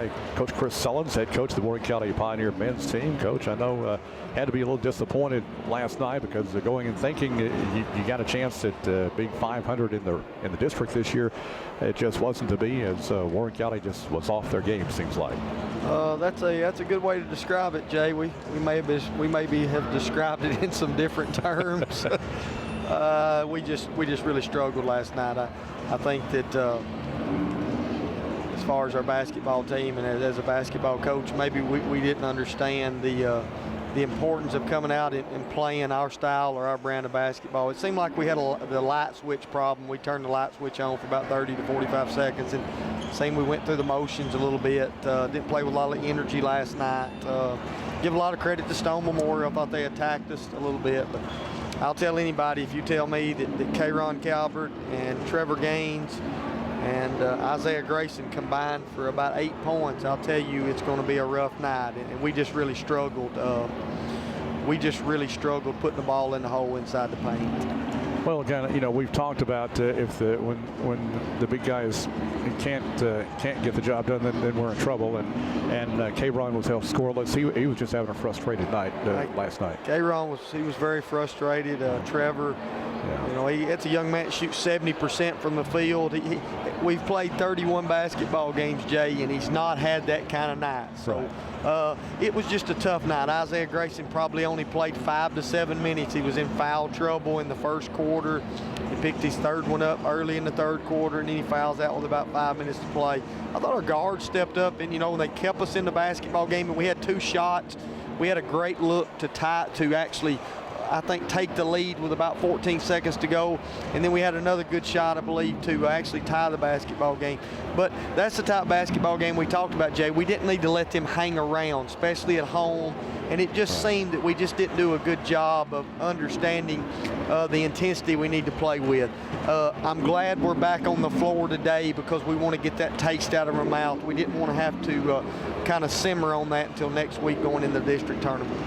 by Coach Chris Sullens, head coach of the Warren County Pioneer men's team. Coach, I know had to be a little disappointed last night because going and thinking you got a chance at being 500 in the district this year. It just wasn't to be, as Warren County just was off their game, seems like. That's a good way to describe it, Jay. We maybe have described it in some different terms. We just really struggled last night. I think that as far as our basketball team and as a basketball coach, maybe we didn't understand the importance of coming out and playing our style or our brand of basketball. It seemed like we had the light switch problem. We turned the light switch on for about 30 to 45 seconds, and we went through the motions a little bit. Didn't play with a lot of energy last night. Give a lot of credit to Stone Memorial. I thought they attacked us a little bit, but I'll tell anybody, if you tell me that K-Ron Calvert and Trevor Gaines and Isaiah Grayson combined for about 8 points, I'll tell you it's going to be a rough night. And we just really struggled. Putting the ball in the hole inside the paint. Well, again, we've talked about when the big guys can't get the job done, then we're in trouble. And K-Ron was held scoreless. He was just having a frustrated night last night. K-Ron was very frustrated. Trevor, it's a young man that shoots 70% from the field. We've played 31 basketball games, Jay, and he's not had that kind of night. So it was just a tough night. Isaiah Grayson probably only played 5 to 7 minutes. He was in foul trouble in the first quarter. He picked his third one up early in the third quarter, and then he fouls out with about 5 minutes to play. I thought our guards stepped up, and they kept us in the basketball game, and we had 2 shots. We had a great look to actually, I think, take the lead with about 14 seconds to go. And then we had another good shot, I believe, to actually tie the basketball game. But that's the type of basketball game we talked about, Jay. We didn't need to let them hang around, especially at home. And it just seemed that we just didn't do a good job of understanding the intensity we need to play with. I'm glad we're back on the floor today because we want to get that taste out of our mouth. We didn't want to have to kind of simmer on that until next week going into the district tournament.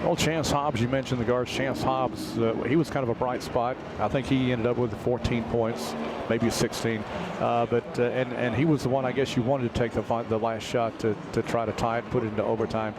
Well, Chance Hobbs, you mentioned the guards. Chance Hobbs, he was kind of a bright spot. I think he ended up with 14 points, maybe 16. And he was the one, I guess, you wanted to take the last shot to try to tie it, put it into overtime.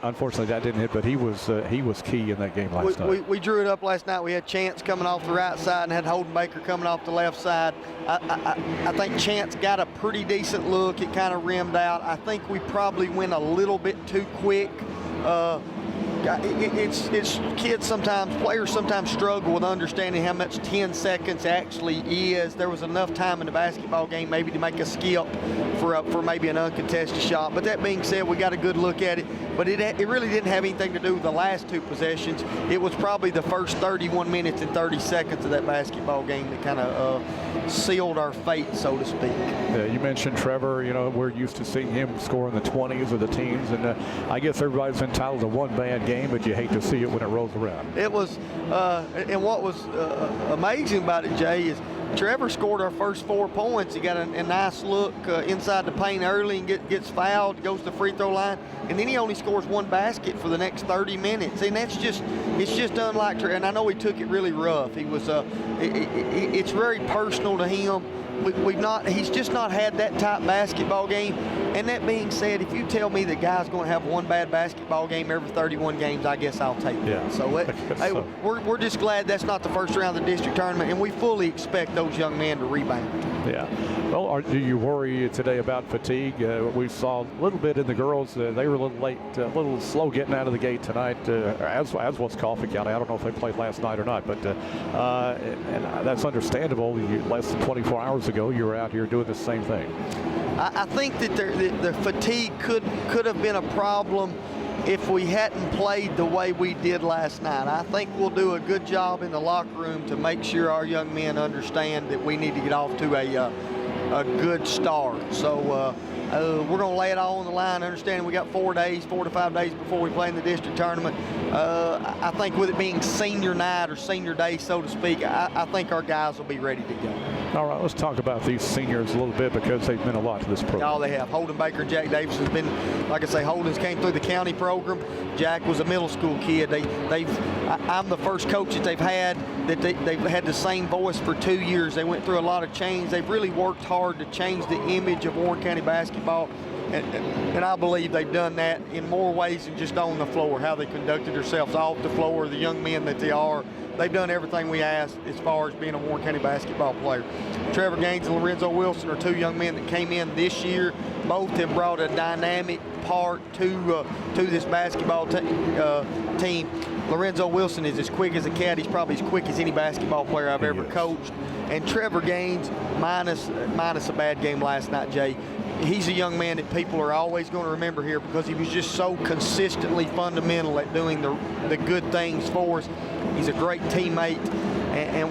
Unfortunately, that didn't hit, but he was key in that game last night. We drew it up last night. We had Chance coming off the right side and had Holden Baker coming off the left side. I think Chance got a pretty decent look. It kind of rimmed out. I think we probably went a little bit too quick. It's kids sometimes, players sometimes struggle with understanding how much 10 seconds actually is. There was enough time in the basketball game maybe to make a skip for maybe an uncontested shot. But that being said, we got a good look at it. But it really didn't have anything to do with the last 2 possessions. It was probably the first 31 minutes and 30 seconds of that basketball game that kind of sealed our fate, so to speak. You mentioned Trevor. We're used to seeing him score in the 20s or the teens, and I guess everybody's entitled to one bad game, but you hate to see it when it rolls around. It was, and what was amazing about it, Jay, is Trevor scored our first 4 points. He got a nice look inside the paint early and gets fouled, goes to the free throw line, and then he only scores 1 basket for the next 30 minutes. And it's just unlike Trevor. And I know he took it really rough. He was, it's very personal to him. He's just not had that type basketball game. And that being said, if you tell me the guy's going to have 1 bad basketball game every 31 games, I guess I'll take that. Yeah. So, we're just glad that's not the first round of the district tournament, and we fully expect those young men to rebound. Yeah. Well, do you worry today about fatigue? We saw a little bit in the girls. They were a little late, a little slow getting out of the gate tonight, as was Coffee County. I don't know if they played last night or not, but and that's understandable. Less than 24 hours ago, you were out here doing the same thing. I think that the fatigue could have been a problem if we hadn't played the way we did last night. I think we'll do a good job in the locker room to make sure our young men understand that we need to get off to a good start. So we're going to lay it all on the line, understanding we got 4 to 5 days before we play in the district tournament. I think with it being senior night or senior day, so to speak, I think our guys will be ready to go. All right, let's talk about these seniors a little bit because they've meant a lot to this program. Oh, they have. Holden Baker and Jack Davis has been, like I say, Holden's came through the county program. Jack was a middle school kid. I'm the first coach that they've had that they've had the same voice for 2 years. They went through a lot of change. They've really worked hard to change the image of Warren County basketball. And I believe they've done that in more ways than just on the floor, how they conducted themselves off the floor, the young men that they are. They've done everything we asked as far as being a Warren County basketball player. Trevor Gaines and Lorenzo Wilson are 2 young men that came in this year. Both have brought a dynamic part to this basketball team. Lorenzo Wilson is as quick as a cat. He's probably as quick as any basketball player I've ever coached. And Trevor Gaines, minus a bad game last night, Jay, he's a young man that people are always going to remember here because he was just so consistently fundamental at doing the good things for us. He's a great teammate, and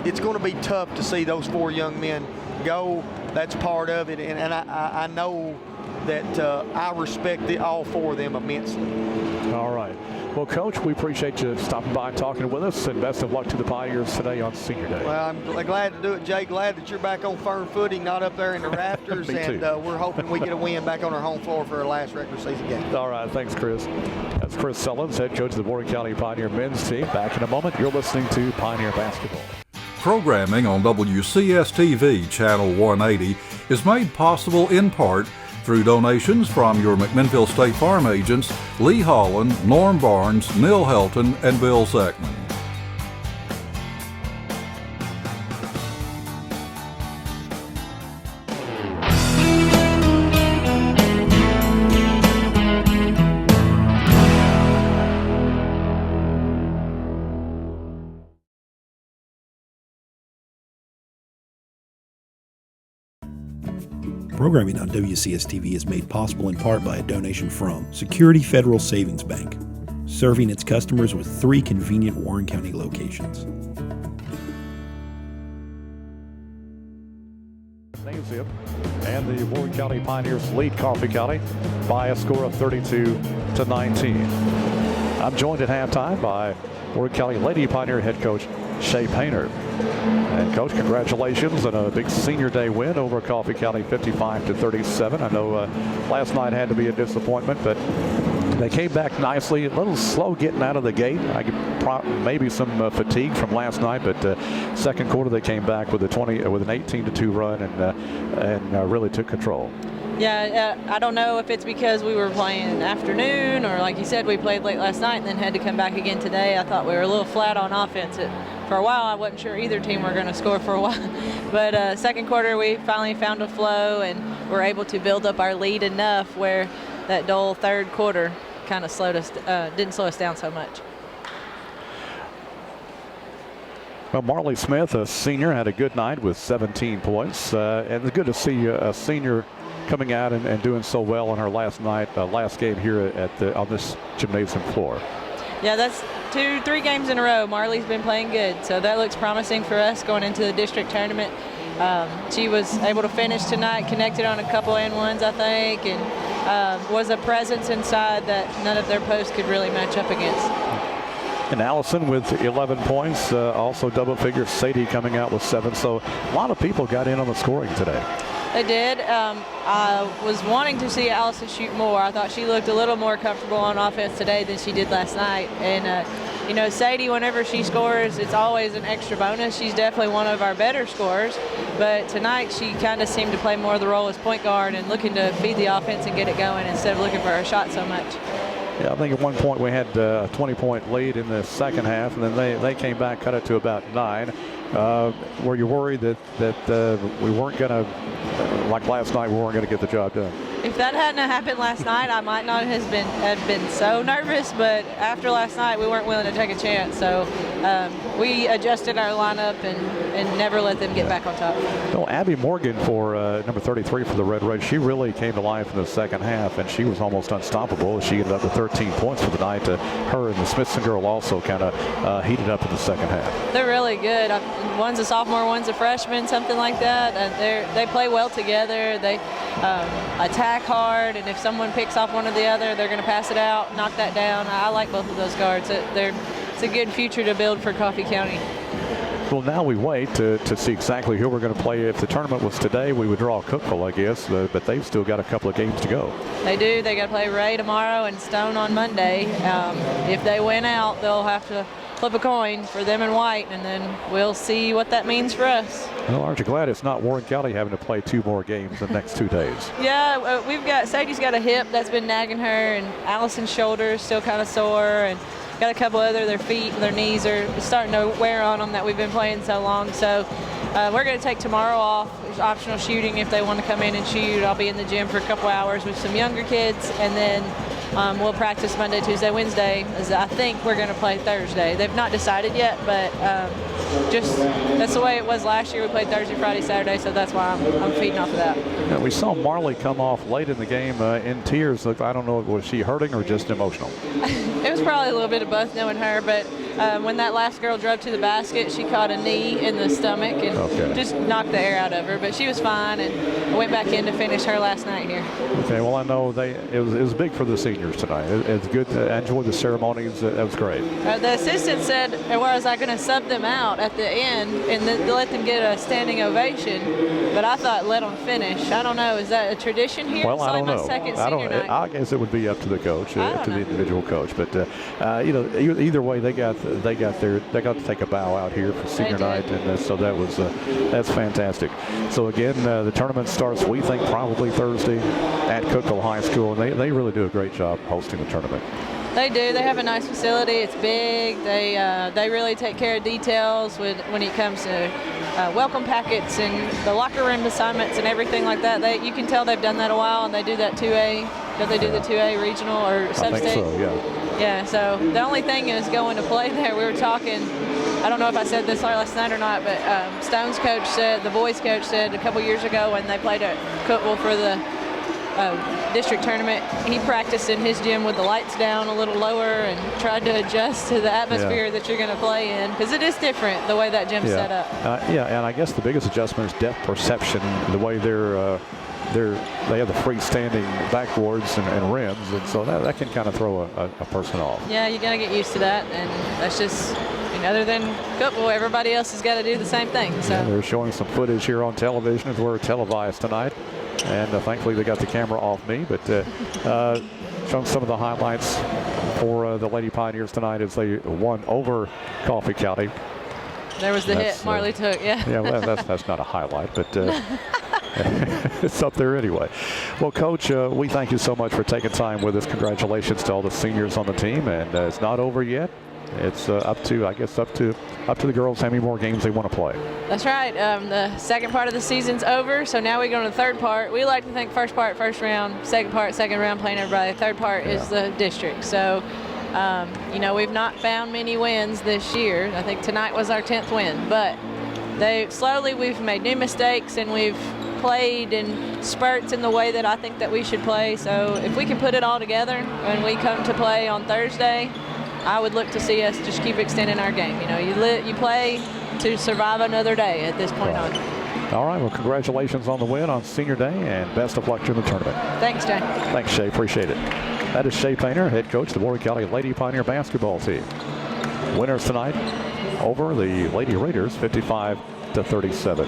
it's going to be tough to see those 4 young men go. That's part of it, and I know that I respect all 4 of them immensely. All right. Well, Coach, we appreciate you stopping by and talking with us, and best of luck to the Pioneers today on Senior Day. Well, I'm glad to do it, Jay. Glad that you're back on firm footing, not up there in the rafters, and we're hoping we get a win back on our home floor for our last regular season game. All right. Thanks, Chris. That's Chris Sullens, head coach of the Warren County Pioneer men's team. Back in a moment. You're listening to Pioneer Basketball. Programming on WCS-TV Channel 180 is made possible in part through donations from your McMinnville State Farm agents, Lee Holland, Norm Barnes, Neil Helton, and Bill Zeckman. Programming on WCS-TV is made possible in part by a donation from Security Federal Savings Bank, serving its customers with 3 convenient Warren County locations. Zip, and the Warren County Pioneers lead Coffee County by a score of 32-19. I'm joined at halftime by Warren County Lady Pioneer head coach Shea Panter. And Coach, congratulations on a big Senior Day win over Coffee County, 55-37. I know last night had to be a disappointment, but they came back nicely. A little slow getting out of the gate. I could maybe some fatigue from last night, but second quarter they came back with an 18-2 run and really took control. Yeah, I don't know if it's because we were playing afternoon or, like you said, we played late last night and then had to come back again today. I thought we were a little flat on offense. For a while, I wasn't sure either team were going to score for a while. But second quarter, we finally found a flow and were able to build up our lead enough where that dull third quarter kind of didn't slow us down so much. Well, Marley Smith, a senior, had a good night with 17 points. And it's good to see a senior coming out and doing so well on her last game here on this gymnasium floor. Yeah, that's 2-3 games in a row. Marley's been playing good, so that looks promising for us going into the district tournament. She was able to finish tonight, connected on a couple and ones, I think, and was a presence inside that none of their posts could really match up against. And Allison with 11 points, also double figures. Sadie coming out with 7. So a lot of people got in on the scoring today. They did. I was wanting to see Allison shoot more. I thought she looked a little more comfortable on offense today than she did last night. And, Sadie, whenever she scores, it's always an extra bonus. She's definitely one of our better scorers. But tonight she kind of seemed to play more of the role as point guard and looking to feed the offense and get it going instead of looking for her shot so much. Yeah, I think at one point we had a 20-point lead in the second half, and then they came back, cut it to about 9. Were you worried that we weren't going to, like last night, we weren't going to get the job done? If that hadn't happened last night, I might not have been so nervous, but after last night, we weren't willing to take a chance. So we adjusted our lineup and never let them get back on top. No, Abby Morgan for number 33 for the Red Reds, she really came to life in the second half, and she was almost unstoppable. She ended up with 13 points for the night. Her and the Smithson girl also kind of heated up in the second half. They're really good. One's a sophomore, one's a freshman, something like that. They play well together. They attack hard, and if someone picks off one or the other, they're going to pass it out, knock that down. I like both of those guards. It's a good future to build for Coffee County. Well, now we wait to see exactly who we're going to play. If the tournament was today, we would draw Cookville, I guess, but they've still got a couple of games to go. They do. They got to play Ray tomorrow and Stone on Monday. If they win out, they'll have to flip a coin for them in white, and then we'll see what that means for us. Well, aren't you glad it's not Warren County having to play 2 more games the next 2 days? Yeah, we've got Sadie's got a hip that's been nagging her, and Allison's shoulder is still kind of sore, and got a couple other, their feet, their knees are starting to wear on them that we've been playing so long. So we're going to take tomorrow off. There's optional shooting if they want to come in and shoot. I'll be in the gym for a couple hours with some younger kids, and then we'll practice Monday, Tuesday, Wednesday, as I think we're going to play Thursday. They've not decided yet, but just that's the way it was last year. We played Thursday, Friday, Saturday, so that's why I'm feeding off of that. Yeah, we saw Marley come off late in the game in tears. I don't know, was she hurting or just emotional? It was probably a little bit of both, knowing her, but when that last girl drove to the basket, she caught a knee in the stomach and just knocked the air out of her, but she was fine, and I went back in to finish her last night here. Okay, well, I know it was big for the seniors tonight. It's good to enjoy the ceremonies. That was great. The assistant said, was I going to sub them out at the end and then let them get a standing ovation, but I thought let them finish. I don't know. Is that a tradition here? Well, I don't know. I guess it would be up to the coach, to the individual coach. But either way, they got to take a bow out here for senior night, and so that's fantastic. So again, the tournament starts, we think, probably Thursday at Cookville High School, and they really do a great job hosting the tournament. They do. They have a nice facility. It's big. They really take care of details when it comes to welcome packets and the locker room assignments and everything like that. You can tell they've done that a while, and they do that 2A. Don't they do the 2A regional or sub-state? I think so, yeah. Yeah, so the only thing is going to play there. We were talking, I don't know if I said this last night or not, but Stone's coach said, the boys coach said a couple years ago when they played at Cookville for the district tournament, he practiced in his gym with the lights down a little lower and tried to adjust to the atmosphere that you're going to play in, because it is different the way that gym's set up. And I guess the biggest adjustment is depth perception, the way they have the freestanding backboards and rims, and so that can kind of throw a person off. Yeah, you got to get used to that, and that's just, other than Cookville, everybody else has got to do the same thing. So they're showing some footage here on television as we're televised tonight, and thankfully they got the camera off me, but showing some of the highlights for the Lady Pioneers tonight as they won over Coffee County. There was the hit Marley took, yeah. Yeah, well, that's not a highlight, but it's up there anyway. Well, Coach, we thank you so much for taking time with us. Congratulations to all the seniors on the team, and it's not over yet. It's up to the girls how many more games they want to play. That's right. The second part of the season's over, so now we go to the third part. We like to think first part, first round, second part, second round, playing everybody. Third part is the district. So, we've not found many wins this year. I think tonight was our 10th win, but we've made new mistakes, and we've played in spurts in the way that I think that we should play. So if we can put it all together when we come to play on Thursday, I would look to see us just keep extending our game. You play to survive another day at this point on. All right, well, congratulations on the win on senior day, and best of luck during the tournament. Thanks, Jay. Thanks, Shea. Appreciate it. That is Shea Panter, head coach of the Warren County Lady Pioneer basketball team. Winners tonight over the Lady Raiders, 55-37.